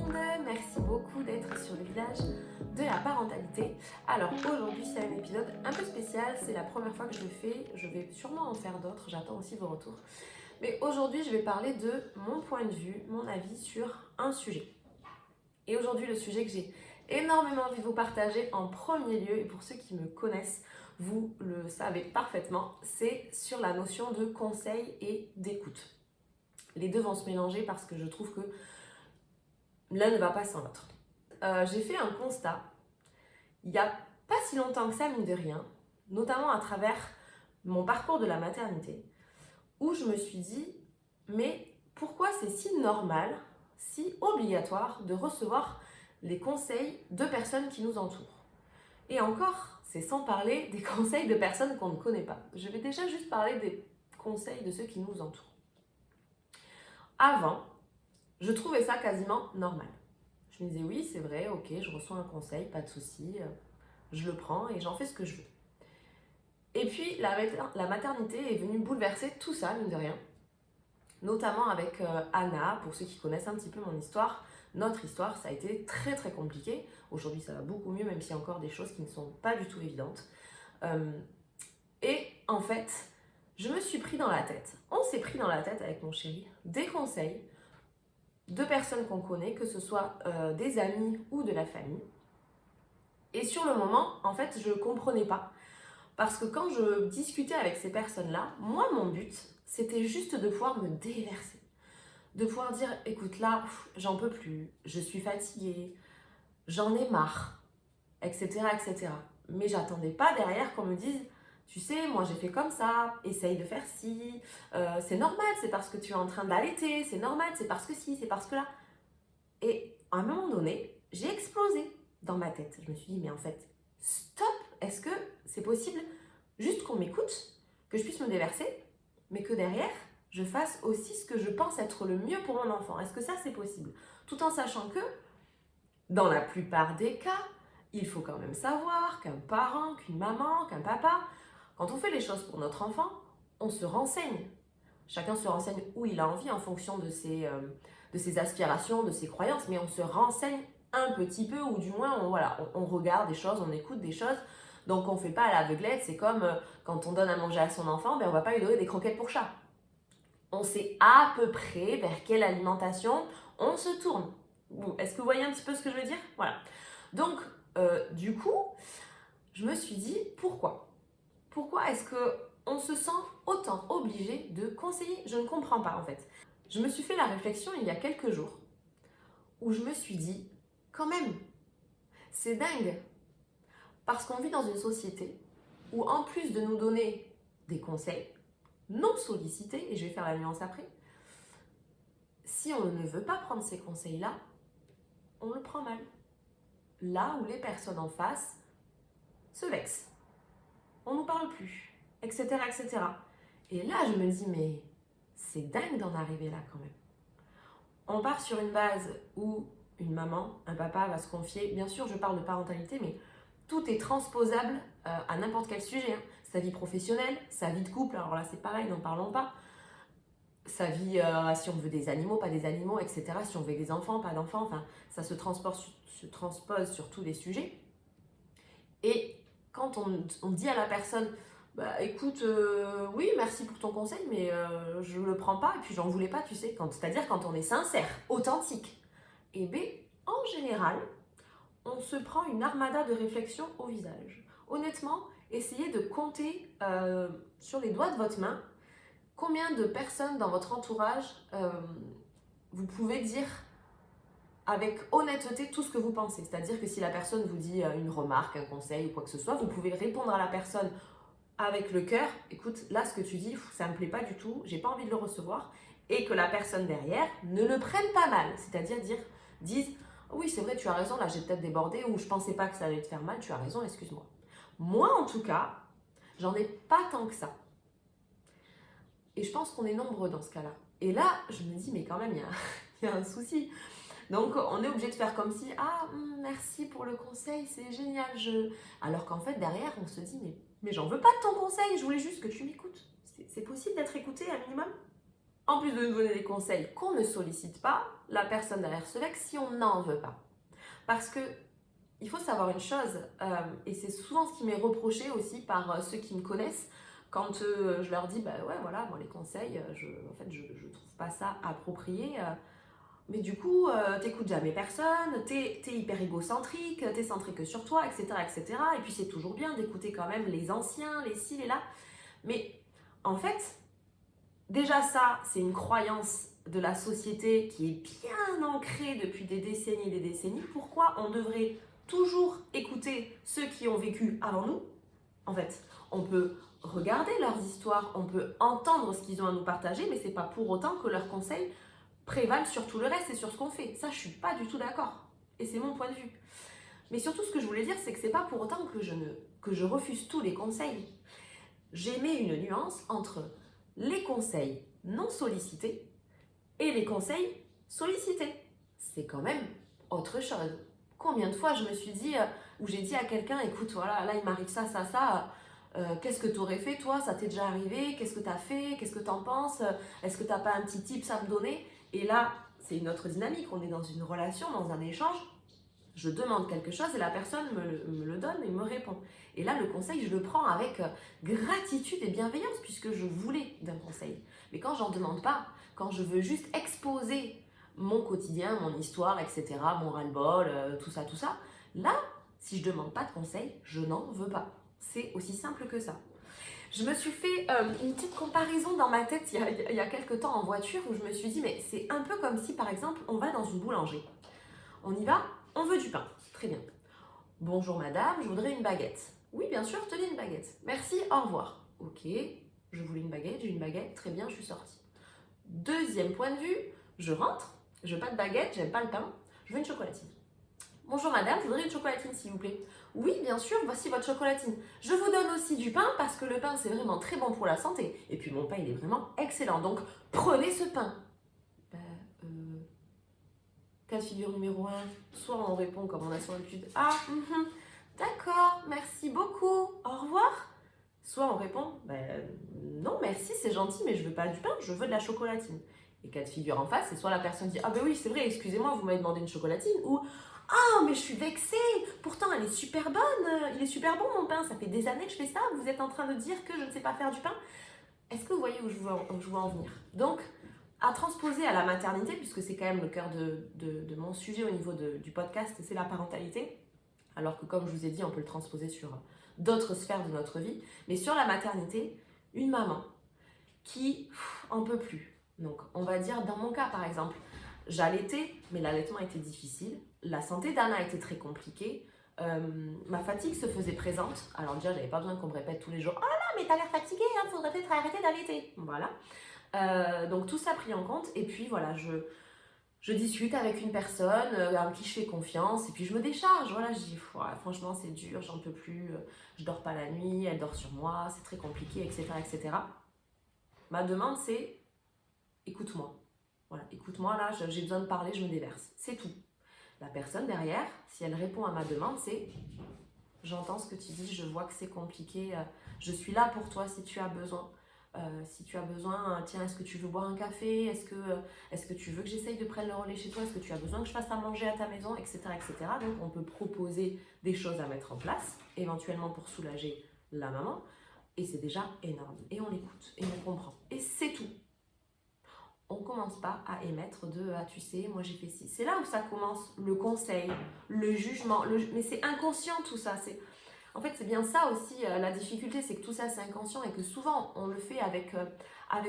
monde, merci beaucoup d'être sur le village de la parentalité. Alors aujourd'hui c'est un épisode un peu spécial, c'est la première fois que je le fais, je vais sûrement en faire d'autres, j'attends aussi vos retours. Mais aujourd'hui je vais parler de mon point de vue, mon avis sur un sujet. Et aujourd'hui le sujet que j'ai énormément envie de vous partager en premier lieu, et pour ceux qui me connaissent, vous le savez parfaitement, c'est sur la notion de conseil et d'écoute. Les deux vont se mélanger parce que je trouve que l'un ne va pas sans l'autre. J'ai fait un constat, il n'y a pas si longtemps que ça, mine de rien, notamment à travers mon parcours de la maternité, où je me suis dit, mais pourquoi c'est si normal, si obligatoire de recevoir les conseils de personnes qui nous entourent? Et encore, c'est sans parler des conseils de personnes qu'on ne connaît pas. Je vais déjà juste parler des conseils de ceux qui nous entourent. Avant, je trouvais ça quasiment normal. Je me disais oui, c'est vrai, ok, je reçois un conseil, pas de souci, je le prends et j'en fais ce que je veux. Et puis la maternité est venue bouleverser tout ça, mine de rien. Notamment avec Anna, pour ceux qui connaissent un petit peu mon histoire. Notre histoire, ça a été très très compliqué. Aujourd'hui, ça va beaucoup mieux, même s'il y a encore des choses qui ne sont pas du tout évidentes. Et en fait, je me suis pris dans la tête, on s'est pris dans la tête avec mon chéri, des conseils de personnes qu'on connaît, que ce soit des amis ou de la famille. Et sur le moment, en fait, je ne comprenais pas. Parce que quand je discutais avec ces personnes-là, moi, mon but, c'était juste de pouvoir me déverser. De pouvoir dire, écoute, là, j'en peux plus, je suis fatiguée, j'en ai marre, etc., etc. Mais j'attendais pas derrière qu'on me dise, tu sais, moi j'ai fait comme ça, essaye de faire ci, c'est normal, c'est parce que tu es en train d'allaiter, c'est normal, c'est parce que ci, c'est parce que là. Et à un moment donné, j'ai explosé dans ma tête. Je me suis dit, mais en fait, stop, est-ce que c'est possible juste qu'on m'écoute, que je puisse me déverser, mais que derrière, je fasse aussi ce que je pense être le mieux pour mon enfant? Est-ce que ça, c'est possible? Tout en sachant que, dans la plupart des cas, il faut quand même savoir qu'un parent, qu'une maman, qu'un papa, quand on fait les choses pour notre enfant, on se renseigne. Chacun se renseigne où il a envie en fonction de ses aspirations, de ses croyances, mais on se renseigne un petit peu, ou du moins on regarde des choses, on écoute des choses. Donc on ne fait pas à l'aveuglette, c'est comme quand on donne à manger à son enfant, ben on ne va pas lui donner des croquettes pour chat. On sait à peu près vers quelle alimentation on se tourne. Est-ce que vous voyez un petit peu ce que je veux dire? Voilà. Donc, du coup, je me suis dit, pourquoi? Pourquoi est-ce qu'on se sent autant obligé de conseiller? Je ne comprends pas en fait. Je me suis fait la réflexion il y a quelques jours, où je me suis dit, quand même, c'est dingue. Parce qu'on vit dans une société où en plus de nous donner des conseils non sollicités, et je vais faire la nuance après, si on ne veut pas prendre ces conseils-là, on le prend mal. Là où les personnes en face se vexent, on ne nous parle plus, etc., etc. Et là, je me dis, mais c'est dingue d'en arriver là quand même. On part sur une base où une maman, un papa va se confier, bien sûr, je parle de parentalité, mais tout est transposable à n'importe quel sujet. Hein. Sa vie professionnelle, sa vie de couple, alors là c'est pareil, n'en parlons pas. Sa vie, si on veut des animaux, pas des animaux, etc. Si on veut des enfants, pas d'enfants, enfin, ça se transpose sur tous les sujets. Et quand on dit à la personne, bah écoute, oui, merci pour ton conseil, mais je le prends pas, et puis j'en voulais pas, tu sais, c'est-à-dire quand on est sincère, authentique, et bien, en général, on se prend une armada de réflexion au visage. Honnêtement, essayez de compter sur les doigts de votre main combien de personnes dans votre entourage vous pouvez dire avec honnêteté tout ce que vous pensez. C'est-à-dire que si la personne vous dit une remarque, un conseil ou quoi que ce soit, vous pouvez répondre à la personne avec le cœur. Écoute, là ce que tu dis, ça me plaît pas du tout, j'ai pas envie de le recevoir. Et que la personne derrière ne le prenne pas mal. C'est-à-dire dise oui, c'est vrai, tu as raison, là j'ai peut-être débordé ou je pensais pas que ça allait te faire mal, tu as raison, excuse-moi. Moi en tout cas, j'en ai pas tant que ça. Et je pense qu'on est nombreux dans ce cas-là. Et là, je me dis, mais quand même, il y a un souci. Donc, on est obligé de faire comme si, ah, merci pour le conseil, c'est génial. Alors qu'en fait, derrière, on se dit, mais j'en veux pas de ton conseil, je voulais juste que tu m'écoutes. C'est possible d'être écouté un minimum? en plus de nous donner des conseils qu'on ne sollicite pas, la personne derrière se vexe si on n'en veut pas. Parce que il faut savoir une chose, et c'est souvent ce qui m'est reproché aussi par ceux qui me connaissent, quand je leur dis, bah ouais, voilà, moi les conseils, en fait, je trouve pas ça approprié. Mais du coup, t'écoutes jamais personne, t'es hyper égocentrique, t'es centré que sur toi, etc., etc. Et puis c'est toujours bien d'écouter quand même les anciens, les ci, les là. Mais en fait, déjà ça, c'est une croyance de la société qui est bien ancrée depuis des décennies et des décennies. Pourquoi on devrait toujours écouter ceux qui ont vécu avant nous? En fait, on peut regarder leurs histoires, on peut entendre ce qu'ils ont à nous partager, mais c'est pas pour autant que leurs conseils prévalent sur tout le reste et sur ce qu'on fait. Ça, je suis pas du tout d'accord. Et c'est mon point de vue. Mais surtout, ce que je voulais dire, c'est que c'est pas pour autant que je refuse tous les conseils. J'ai mis une nuance entre les conseils non sollicités et les conseils sollicités. C'est quand même autre chose. Combien de fois je me suis dit, où j'ai dit à quelqu'un, écoute, voilà, là il m'arrive ça, ça, ça, qu'est-ce que tu aurais fait toi? Ça t'est déjà arrivé? Qu'est-ce que tu as fait? Qu'est-ce que tu en penses? Est-ce que tu n'as pas un petit tips à me donner? Et là, c'est une autre dynamique, on est dans une relation, dans un échange. Je demande quelque chose et la personne me le donne et me répond. Et là, le conseil, je le prends avec gratitude et bienveillance puisque je voulais d'un conseil. Mais quand j'en demande pas, quand je veux juste exposer mon quotidien, mon histoire, etc., mon ras-le-bol, tout ça, là, si je demande pas de conseil, je n'en veux pas. C'est aussi simple que ça. Je me suis fait une petite comparaison dans ma tête il y a quelques temps en voiture où je me suis dit, mais c'est un peu comme si, par exemple, on va dans une boulangerie. On y va, on veut du pain. Très bien. Bonjour madame, je voudrais une baguette. Oui, bien sûr, tenez une baguette. Merci, au revoir. Ok, je voulais une baguette, j'ai une baguette, très bien, je suis sortie. Deuxième point de vue, je rentre, je veux pas de baguette, j'aime pas le pain, je veux une chocolatine. Bonjour madame, je voudrais une chocolatine s'il vous plaît. Oui, bien sûr, voici votre chocolatine. Je vous donne aussi du pain parce que le pain c'est vraiment très bon pour la santé. Et puis mon pain il est vraiment excellent, donc prenez ce pain. Cas de figure numéro 1, soit on répond comme on a son habitude, ah, d'accord, merci beaucoup, au revoir. Soit on répond, non merci, c'est gentil, mais je veux pas du pain, je veux de la chocolatine. Et cas de figure en face, c'est soit la personne dit, ah ben oui, c'est vrai, excusez-moi, vous m'avez demandé une chocolatine, ou ah, mais je suis vexée, pourtant elle est super bonne, il est super bon mon pain, ça fait des années que je fais ça, vous êtes en train de dire que je ne sais pas faire du pain. Est-ce que vous voyez où je veux en venir? Donc, à transposer à la maternité, puisque c'est quand même le cœur de mon sujet au niveau du podcast, c'est la parentalité, alors que comme je vous ai dit, on peut le transposer sur d'autres sphères de notre vie, mais sur la maternité, une maman qui en peut plus. Donc on va dire dans mon cas par exemple, j'allaitais, mais l'allaitement était difficile, la santé d'Anna était très compliquée, ma fatigue se faisait présente, alors déjà j'avais pas besoin qu'on me répète tous les jours, oh là mais t'as l'air fatiguée, hein, faudrait peut-être arrêter d'allaiter, voilà. Donc tout ça pris en compte et puis voilà, je discute avec une personne à qui je fais confiance et puis je me décharge, voilà, je dis franchement c'est dur, j'en peux plus, je dors pas la nuit, elle dort sur moi, c'est très compliqué, etc., etc. Ma demande c'est écoute-moi, voilà, écoute-moi là, j'ai besoin de parler, je me déverse, c'est tout. La personne derrière, si elle répond à ma demande, c'est j'entends ce que tu dis, je vois que c'est compliqué, je suis là pour toi si tu as besoin. Si tu as besoin, tiens, est-ce que tu veux boire un café? Est-ce que tu veux que j'essaye de prendre le relais chez toi? Est-ce que tu as besoin que je fasse à manger à ta maison? Etc., etc. Donc, on peut proposer des choses à mettre en place, éventuellement pour soulager la maman. Et c'est déjà énorme. Et on l'écoute, et on comprend. Et c'est tout. On ne commence pas à émettre de « ah, tu sais, moi j'ai fait ci ». C'est là où ça commence, le conseil, le jugement. Mais c'est inconscient tout ça. En fait, c'est bien ça aussi, la difficulté, c'est que tout ça, c'est inconscient et que souvent, on le fait avec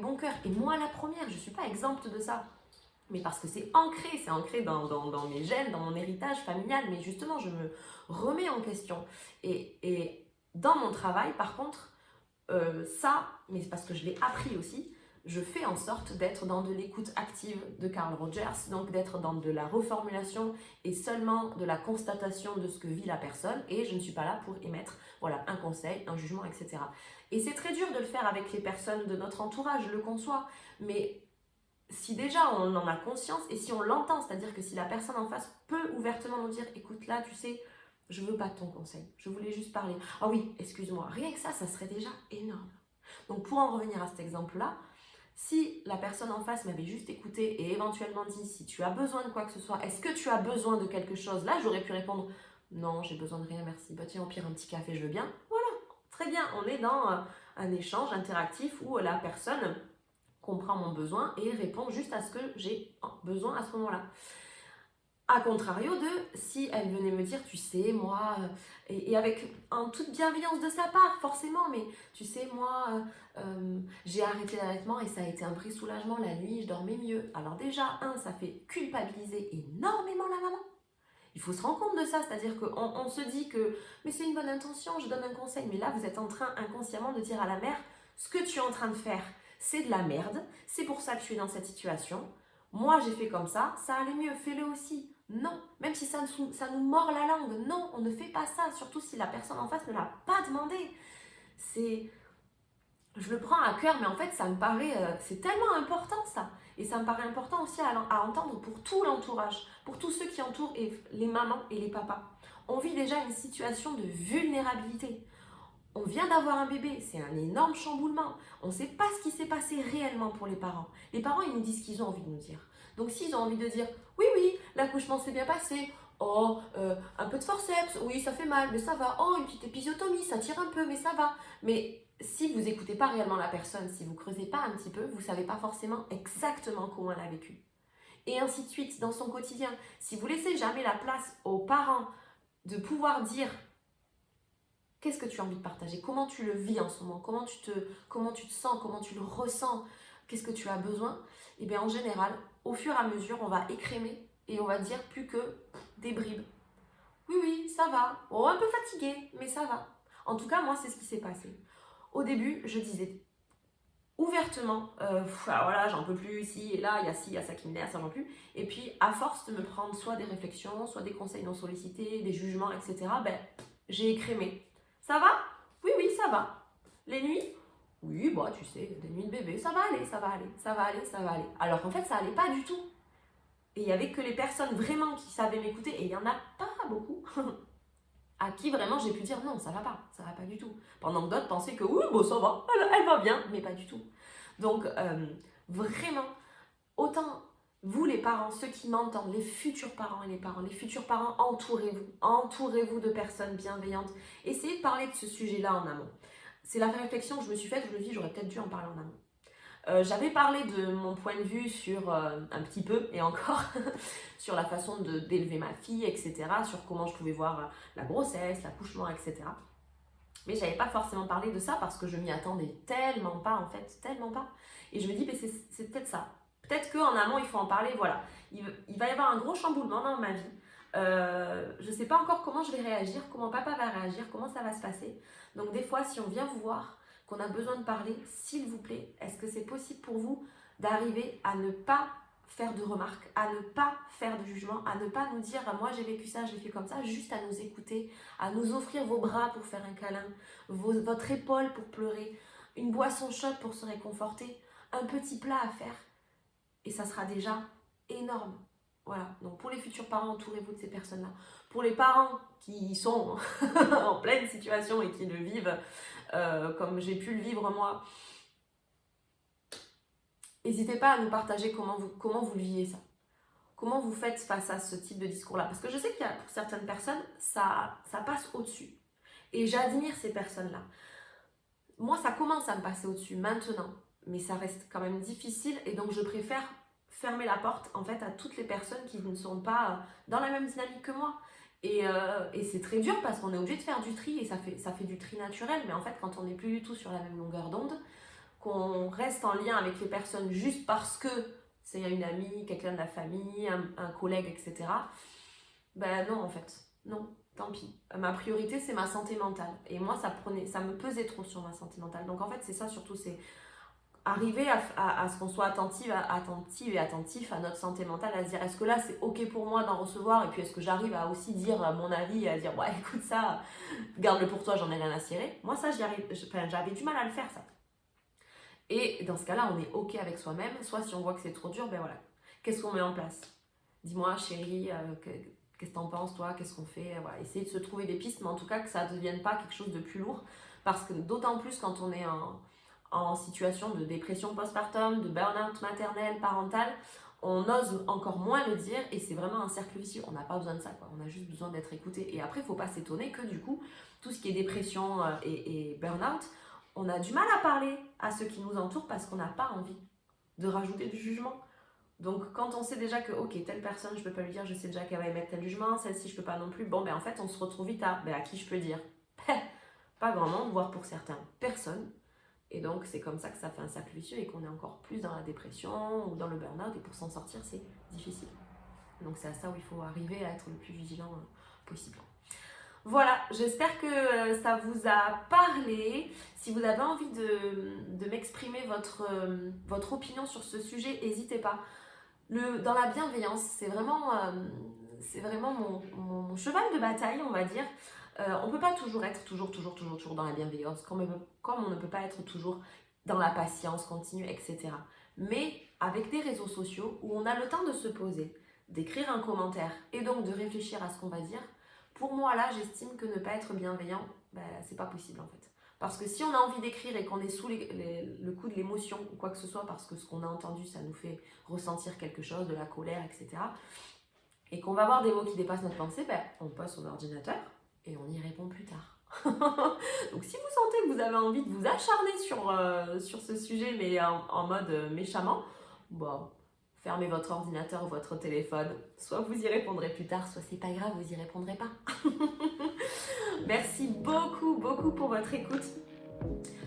bon cœur. Et moi, la première, je ne suis pas exempte de ça. Mais parce que c'est ancré dans mes gènes, dans mon héritage familial. Mais justement, je me remets en question. Et dans mon travail, par contre, ça, mais c'est parce que je l'ai appris aussi, je fais en sorte d'être dans de l'écoute active de Carl Rogers, donc d'être dans de la reformulation et seulement de la constatation de ce que vit la personne, et je ne suis pas là pour émettre voilà, un conseil, un jugement, etc. Et c'est très dur de le faire avec les personnes de notre entourage, je le conçois, mais si déjà on en a conscience et si on l'entend, c'est-à-dire que si la personne en face peut ouvertement nous dire « écoute là, tu sais, je veux pas de ton conseil, je voulais juste parler. Ah oui, excuse-moi, rien que ça serait déjà énorme. » Donc pour en revenir à cet exemple-là, Si la personne en face m'avait juste écouté et éventuellement dit si tu as besoin de quoi que ce soit, est-ce que tu as besoin de quelque chose? Là, j'aurais pu répondre non, j'ai besoin de rien, merci. Bah tiens, au pire, un petit café, je veux bien. Voilà, très bien. On est dans un échange interactif où la personne comprend mon besoin et répond juste à ce que j'ai besoin à ce moment-là. A contrario de si elle venait me dire, tu sais, moi, et avec en toute bienveillance de sa part, forcément, mais tu sais, moi, j'ai arrêté l'allaitement et ça a été un vrai soulagement la nuit, je dormais mieux. Alors déjà, ça fait culpabiliser énormément la maman. Il faut se rendre compte de ça, c'est-à-dire qu'on se dit que, mais c'est une bonne intention, je donne un conseil, mais là, vous êtes en train inconsciemment de dire à la mère, ce que tu es en train de faire, c'est de la merde, c'est pour ça que tu es dans cette situation. Moi, j'ai fait comme ça allait mieux, fais-le aussi. Non, même si ça nous mord la langue, non, on ne fait pas ça, surtout si la personne en face ne l'a pas demandé. Je le prends à cœur, mais en fait, ça me paraît, c'est tellement important ça. Et ça me paraît important aussi à entendre pour tout l'entourage, pour tous ceux qui entourent les mamans et les papas. On vit déjà une situation de vulnérabilité. On vient d'avoir un bébé, c'est un énorme chamboulement. On ne sait pas ce qui s'est passé réellement pour les parents. Les parents, ils nous disent ce qu'ils ont envie de nous dire. Donc s'ils ont envie de dire, oui, oui, l'accouchement s'est bien passé, oh, un peu de forceps, oui, ça fait mal, mais ça va, oh, une petite épisiotomie, ça tire un peu, mais ça va. Mais si vous n'écoutez pas réellement la personne, si vous ne creusez pas un petit peu, vous ne savez pas forcément exactement comment elle a vécu. Et ainsi de suite, dans son quotidien. Si vous laissez jamais la place aux parents de pouvoir dire qu'est-ce que tu as envie de partager, comment tu le vis en ce moment, comment tu te sens, comment tu le ressens, qu'est-ce que tu as besoin, et bien en général, au fur et à mesure, on va écrémer et on va dire plus que des bribes. Oui, oui, ça va. Oh, un peu fatigué, mais ça va. En tout cas, moi, c'est ce qui s'est passé. Au début, je disais ouvertement, voilà, j'en peux plus, ici et là, il y a ci, il y a ça qui m'énerve, ça j'en peux plus. Et puis, à force de me prendre soit des réflexions, soit des conseils non sollicités, des jugements, etc., ben, j'ai écrémé. Ça va? Oui, oui, ça va. Les nuits? Oui, bah, tu sais, des nuits de bébé, ça va aller, ça va aller, ça va aller, ça va aller. Alors qu'en fait, ça allait pas du tout. Et il y avait que les personnes vraiment qui savaient m'écouter, et il y en a pas beaucoup, à qui vraiment j'ai pu dire non, ça va pas du tout. Pendant que d'autres pensaient que oui, bon, ça va, elle va bien, mais pas du tout. Donc, vraiment, autant vous les parents, ceux qui m'entendent, les futurs parents et les futurs parents, entourez-vous de personnes bienveillantes. Essayez de parler de ce sujet-là en amont. C'est la réflexion que je me suis faite, je me dis j'aurais peut-être dû en parler en amont. J'avais parlé de mon point de vue sur un petit peu, et encore, sur la façon d'élever ma fille, etc., sur comment je pouvais voir la grossesse, l'accouchement, etc. Mais j'avais pas forcément parlé de ça parce que je m'y attendais tellement pas, en fait, tellement pas. Et je me dis, mais c'est peut-être ça. Peut-être qu'en amont, il faut en parler, voilà. Il va y avoir un gros chamboulement dans ma vie. Je sais pas encore comment je vais réagir, comment papa va réagir, comment ça va se passer. Donc des fois, si on vient vous voir, qu'on a besoin de parler, s'il vous plaît, est-ce que c'est possible pour vous d'arriver à ne pas faire de remarques, à ne pas faire de jugement, à ne pas nous dire moi j'ai vécu ça, je l'ai fait comme ça, juste à nous écouter, à nous offrir vos bras pour faire un câlin, votre épaule pour pleurer, une boisson chaude pour se réconforter, un petit plat à faire, et ça sera déjà énorme. Voilà, donc pour les futurs parents, entourez-vous de ces personnes-là. Pour les parents qui sont en pleine situation et qui le vivent comme j'ai pu le vivre moi, n'hésitez pas à nous partager comment vous le vivez ça. Comment vous faites face à ce type de discours-là? Parce que je sais qu'il y a pour certaines personnes, ça passe au-dessus. Et j'admire ces personnes-là. Moi, ça commence à me passer au-dessus maintenant, mais ça reste quand même difficile et donc je préfère fermer la porte en fait à toutes les personnes qui ne sont pas dans la même dynamique que moi. Et c'est très dur parce qu'on est obligé de faire du tri et ça fait du tri naturel, mais en fait quand on n'est plus du tout sur la même longueur d'onde, qu'on reste en lien avec les personnes juste parce que c'est une amie, quelqu'un de la famille, un collègue, etc. Ben non en fait, non, tant pis. Ma priorité c'est ma santé mentale et moi ça me pesait trop sur ma santé mentale. Donc en fait c'est ça surtout, c'est arriver à ce qu'on soit attentive et attentif à notre santé mentale, à se dire est-ce que là c'est ok pour moi d'en recevoir et puis est-ce que j'arrive à aussi dire mon avis et à dire ouais écoute ça, garde-le pour toi, j'en ai rien à cirer. Moi ça j'avais du mal à le faire ça. Et dans ce cas-là on est ok avec soi-même, soit si on voit que c'est trop dur, ben voilà, qu'est-ce qu'on met en place? Dis-moi chérie, qu'est-ce que t'en penses toi, qu'est-ce qu'on fait? Voilà, essayer de se trouver des pistes, mais en tout cas que ça ne devienne pas quelque chose de plus lourd, parce que d'autant plus quand on est en situation de dépression postpartum, de burn-out maternel, parental, on ose encore moins le dire et c'est vraiment un cercle vicieux. On n'a pas besoin de ça, quoi. On a juste besoin d'être écouté. Et après, il ne faut pas s'étonner que du coup, tout ce qui est dépression et burn-out, on a du mal à parler à ceux qui nous entourent parce qu'on n'a pas envie de rajouter du jugement. Donc quand on sait déjà que ok, telle personne je peux pas lui dire, je sais déjà qu'elle va émettre tel jugement, celle-ci je peux pas non plus, bon ben en fait on se retrouve vite à qui je peux dire? Pas grand monde, voire pour certains personne. Et donc c'est comme ça que ça fait un cercle vicieux et qu'on est encore plus dans la dépression ou dans le burn-out et pour s'en sortir c'est difficile. Donc c'est à ça où il faut arriver à être le plus vigilant possible. Voilà, j'espère que ça vous a parlé. Si vous avez envie de m'exprimer votre opinion sur ce sujet, n'hésitez pas. Dans la bienveillance, c'est vraiment mon cheval de bataille, on va dire. On ne peut pas toujours être toujours dans la bienveillance, comme on ne peut pas être toujours dans la patience continue, etc. Mais avec des réseaux sociaux où on a le temps de se poser, d'écrire un commentaire et donc de réfléchir à ce qu'on va dire, pour moi là, j'estime que ne pas être bienveillant, c'est pas possible en fait. Parce que si on a envie d'écrire et qu'on est sous le coup de l'émotion ou quoi que ce soit, parce que ce qu'on a entendu, ça nous fait ressentir quelque chose, de la colère, etc. Et qu'on va avoir des mots qui dépassent notre pensée, on passe son ordinateur et on y répond plus tard. Donc si vous sentez que vous avez envie de vous acharner sur ce sujet, mais en mode méchamment, fermez votre ordinateur ou votre téléphone. Soit vous y répondrez plus tard, soit c'est pas grave, vous y répondrez pas. Merci beaucoup pour votre écoute.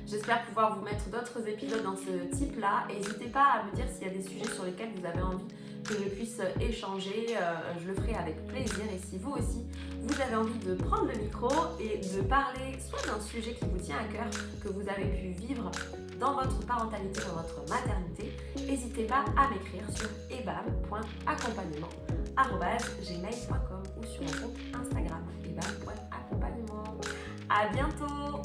J'espère pouvoir vous mettre d'autres épisodes dans ce type-là. N'hésitez pas à me dire s'il y a des sujets sur lesquels vous avez envie que je puisse échanger. Je le ferai avec plaisir. Et si vous aussi, vous avez envie de prendre le micro et de parler soit d'un sujet qui vous tient à cœur, que vous avez pu vivre dans votre parentalité, dans votre maternité, n'hésitez pas à m'écrire sur ebam.accompagnement@gmail.com ou sur mon compte Instagram ebam.accompagnement. À bientôt!